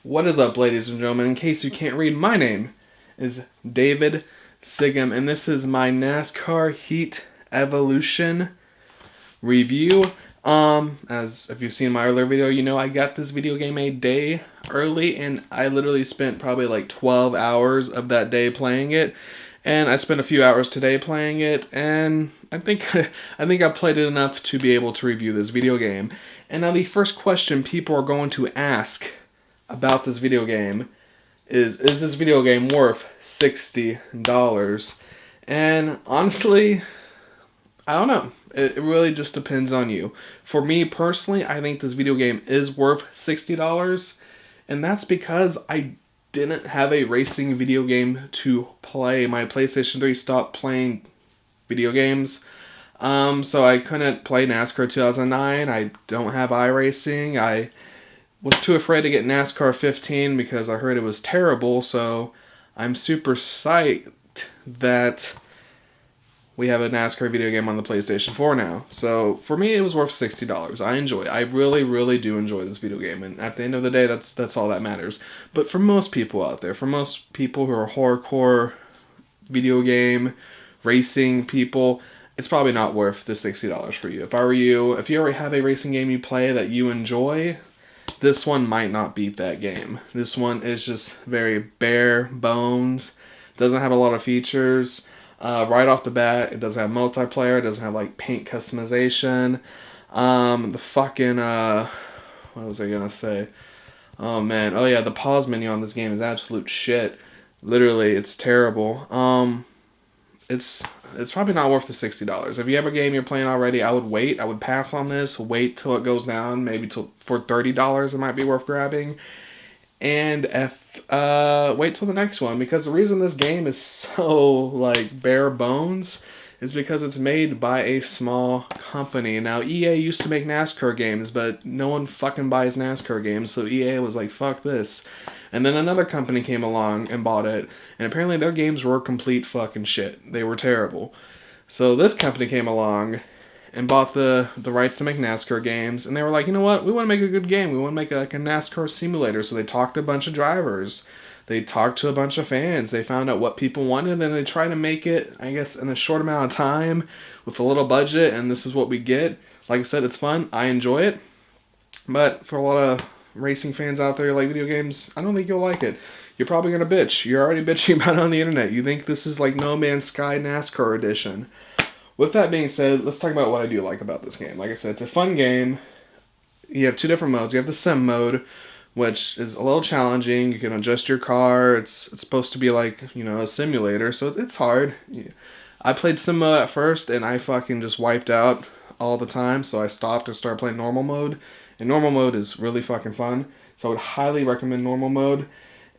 What is up, ladies and gentlemen? In case you can't read, my name is DavidCigam, and this is my NASCAR Heat Evolution review. As if you've seen my earlier video, you know I got this video game a day early, and I literally spent probably like 12 hours of that day playing it. And I spent a few hours today playing it, and I think I played it enough to be able to review this video game. And now the first question people are going to ask about this video game is this video game worth $60? And honestly, I don't know. It really just depends on you. For me personally, I think this video game is worth $60, and that's because I didn't have a racing video game to play. My PlayStation 3 stopped playing video games. So I couldn't play NASCAR 2009. I don't have iRacing. I was too afraid to get NASCAR 15 because I heard it was terrible, so I'm super psyched that we have a NASCAR video game on the PlayStation 4 now. So for me, it was worth $60. I enjoy it. I really, really do enjoy this video game, and at the end of the day, that's all that matters. But for most people out there, for most people who are hardcore video game racing people, it's probably not worth the $60 for you. If I were you, if you already have a racing game you play that you enjoy, this one might not beat that game. This one is just very bare bones. Doesn't have a lot of features. Right off the bat, it doesn't have multiplayer. It doesn't have like paint customization. What was I gonna say? Oh man. Oh yeah, the pause menu on this game is absolute shit. Literally, it's terrible. It's probably not worth the $60. If you have a game you're playing already, I would wait. I would pass on this. Wait till it goes down. Maybe for $30, it might be worth grabbing. And wait till the next one, because the reason this game is so like bare bones is because it's made by a small company. Now EA used to make NASCAR games, but no one fucking buys NASCAR games, so EA was like, fuck this. And then another company came along and bought it, and apparently their games were complete fucking shit. They were terrible. So this company came along and bought the rights to make NASCAR games, and they were like, you know what, we want to make a good game. We want to make like a NASCAR simulator. So they talked to a bunch of drivers. They talked to a bunch of fans. They found out what people wanted, and then they tried to make it, I guess, in a short amount of time with a little budget, and this is what we get. Like I said, it's fun. I enjoy it. But for a lot of racing fans out there who like video games, I don't think you'll like it. You're probably going to bitch. You're already bitching about it on the internet. You think this is like No Man's Sky NASCAR edition. With that being said, let's talk about what I do like about this game. Like I said, it's a fun game. You have two different modes. You have the sim mode, which is a little challenging. You can adjust your car. It's supposed to be like, you know, a simulator, so it's hard. I played sim mode at first, and I fucking just wiped out all the time, so I stopped and started playing normal mode. And normal mode is really fucking fun, so I would highly recommend normal mode.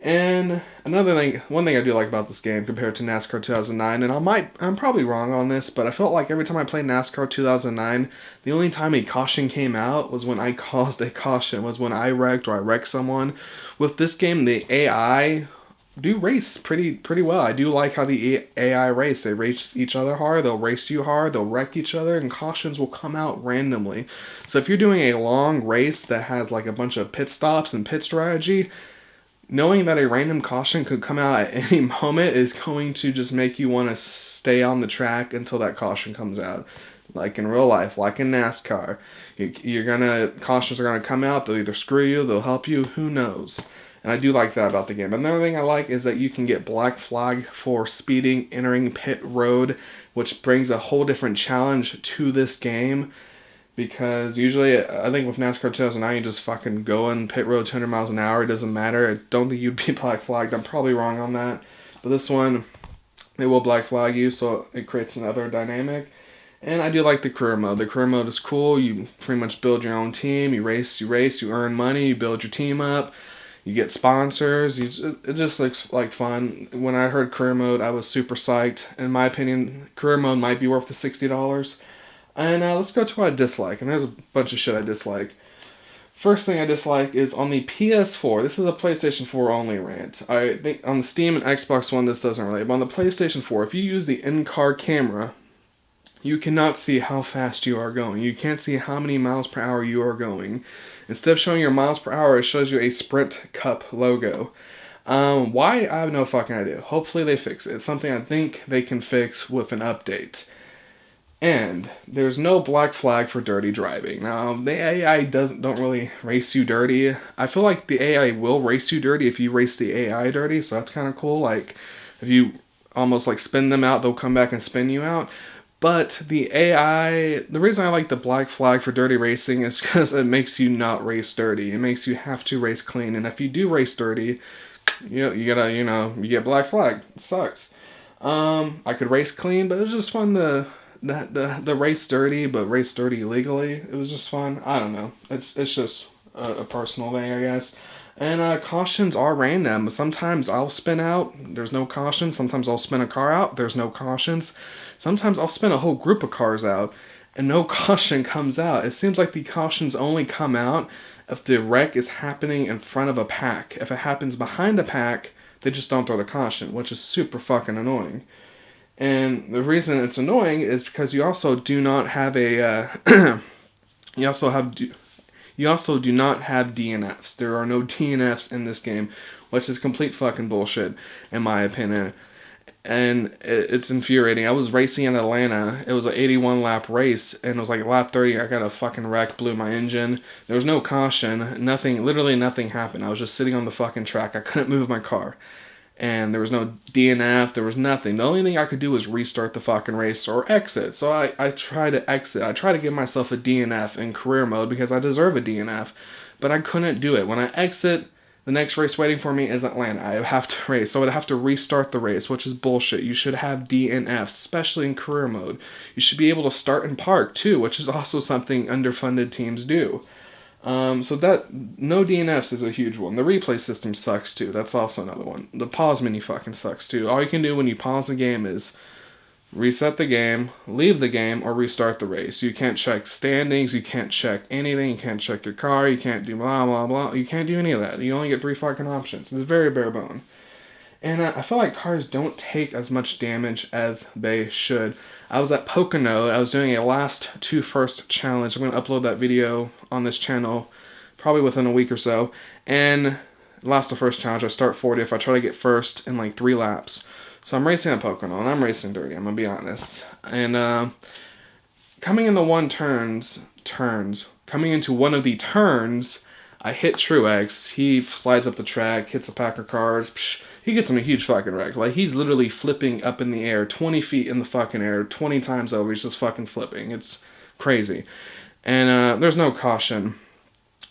And one thing I do like about this game compared to NASCAR 2009, and I'm probably wrong on this, but I felt like every time I played NASCAR 2009, the only time a caution came out was when I caused a caution, was when I wrecked or I wrecked someone. With this game, the AI do race pretty well. I do like how the AI race. They race each other hard, they'll race you hard, they'll wreck each other, and cautions will come out randomly. So if you're doing a long race that has like a bunch of pit stops and pit strategy, knowing that a random caution could come out at any moment is going to just make you want to stay on the track until that caution comes out. Like in real life, like in NASCAR, cautions are gonna come out. They'll either screw you, they'll help you, who knows. And I do like that about the game. Another thing I like is that you can get black flag for speeding entering pit road, which brings a whole different challenge to this game. Because usually, I think with NASCAR 2009, you just fucking go in pit road 200 miles an hour. It doesn't matter. I don't think you'd be black flagged. I'm probably wrong on that. But this one, they will black flag you, so it creates another dynamic. And I do like the career mode. The career mode is cool. You pretty much build your own team. You race, you earn money, you build your team up. You get sponsors. It just looks like fun. When I heard career mode, I was super psyched. In my opinion, career mode might be worth the $60. And let's go to what I dislike. And there's a bunch of shit I dislike. First thing I dislike is on the PS4. This is a PlayStation 4 only rant. I think on the Steam and Xbox One this doesn't relate. But on the PlayStation 4, if you use the in-car camera, you cannot see how fast you are going. You can't see how many miles per hour you are going. Instead of showing your miles per hour, it shows you a Sprint Cup logo. Why? I have no fucking idea. Hopefully they fix it. It's something I think they can fix with an update. And there's no black flag for dirty driving. Now, the AI don't really race you dirty. I feel like the AI will race you dirty if you race the AI dirty, so that's kind of cool. Like, if you almost like spin them out, they'll come back and spin you out. But the AI, the reason I like the black flag for dirty racing is because it makes you not race dirty. It makes you have to race clean. And if you do race dirty, you get black flag. It sucks. I could race clean, but it was just fun to the race dirty, but race dirty legally. It was just fun. I don't know. It's just a personal thing, I guess. And cautions are random. Sometimes I'll spin out, there's no cautions. Sometimes I'll spin a car out, there's no cautions. Sometimes I'll spin a whole group of cars out, and no caution comes out. It seems like the cautions only come out if the wreck is happening in front of a pack. If it happens behind a pack, they just don't throw the caution, which is super fucking annoying. And the reason it's annoying is because you also do not have a you also do not have DNFs. There are no DNFs in this game, which is complete fucking bullshit in my opinion. And it's infuriating. I was racing in Atlanta. It was an 81 lap race, and it was like lap 30. I got a fucking wreck, blew my engine. There was no caution. Nothing, literally nothing happened. I was just sitting on the fucking track. I couldn't move my car. And there was no DNF, there was nothing. The only thing I could do was restart the fucking race or exit. So I try to exit. I try to give myself a DNF in career mode because I deserve a DNF. But I couldn't do it. When I exit, the next race waiting for me is Atlanta. I have to race. So I'd have to restart the race, which is bullshit. You should have DNFs, especially in career mode. You should be able to start and park too, which is also something underfunded teams do. So that, no DNFs is a huge one. The replay system sucks too. That's also another one. The pause menu fucking sucks too. All you can do when you pause the game is reset the game, leave the game, or restart the race. You can't check standings, you can't check anything, you can't check your car, you can't do blah blah blah. You can't do any of that. You only get 3 fucking options. It's very bare bone. And I feel like cars don't take as much damage as they should. I was at Pocono. I was doing a last to first challenge. I'm going to upload that video on this channel probably within a week or so. And last to first challenge, I start 40 if I try to get first in like 3 laps. So I'm racing at Pocono, and I'm racing dirty, I'm going to be honest. And coming into one of the turns, I hit Truex. He slides up the track, hits a pack of cars. He gets him a huge fucking wreck. Like, he's literally flipping up in the air, 20 feet in the fucking air, 20 times over. He's just fucking flipping. It's crazy. And there's no caution.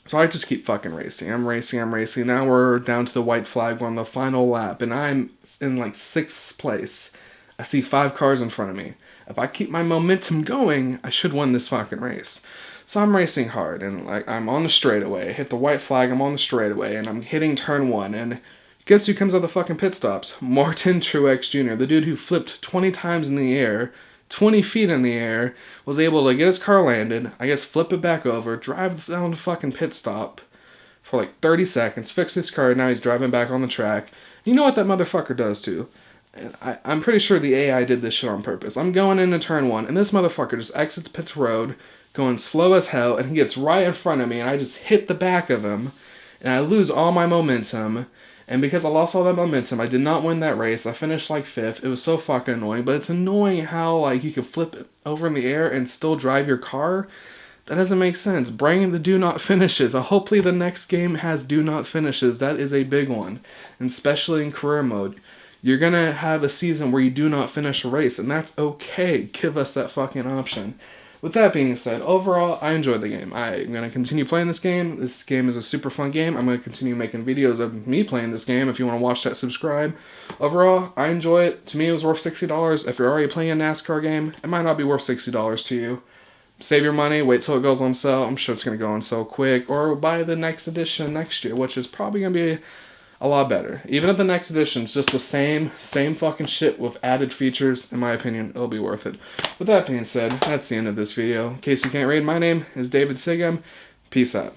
So I just keep fucking racing. I'm racing. Now we're down to the white flag. We're on the final lap. And I'm in like 6th place. I see 5 cars in front of me. If I keep my momentum going, I should win this fucking race. So I'm racing hard. And like, I'm on the straightaway. I hit the white flag. I'm on the straightaway. And I'm hitting turn 1. And guess who comes out of the fucking pit stops? Martin Truex Jr., the dude who flipped 20 times in the air, 20 feet in the air, was able to get his car landed, I guess flip it back over, drive down the fucking pit stop for like 30 seconds, fix his car, now he's driving back on the track. You know what that motherfucker does too? I'm pretty sure the AI did this shit on purpose. I'm going into turn 1, and this motherfucker just exits pit road, going slow as hell, and he gets right in front of me, and I just hit the back of him, and I lose all my momentum. And because I lost all that momentum, I did not win that race. I finished like 5th. It was so fucking annoying. But it's annoying how like you can flip it over in the air and still drive your car. That doesn't make sense. Bring the do not finishes. Hopefully the next game has do not finishes. That is a big one. And especially in career mode. You're going to have a season where you do not finish a race. And that's okay. Give us that fucking option. With that being said, overall, I enjoyed the game. I'm going to continue playing this game. This game is a super fun game. I'm going to continue making videos of me playing this game. If you want to watch that, subscribe. Overall, I enjoy it. To me, it was worth $60. If you're already playing a NASCAR game, it might not be worth $60 to you. Save your money, wait till it goes on sale. I'm sure it's going to go on sale quick. Or buy the next edition next year, which is probably going to be a lot better. Even if the next edition is just the same fucking shit with added features, in my opinion, it'll be worth it. With that being said, that's the end of this video. In case you can't read, my name is DavidCigam. Peace out.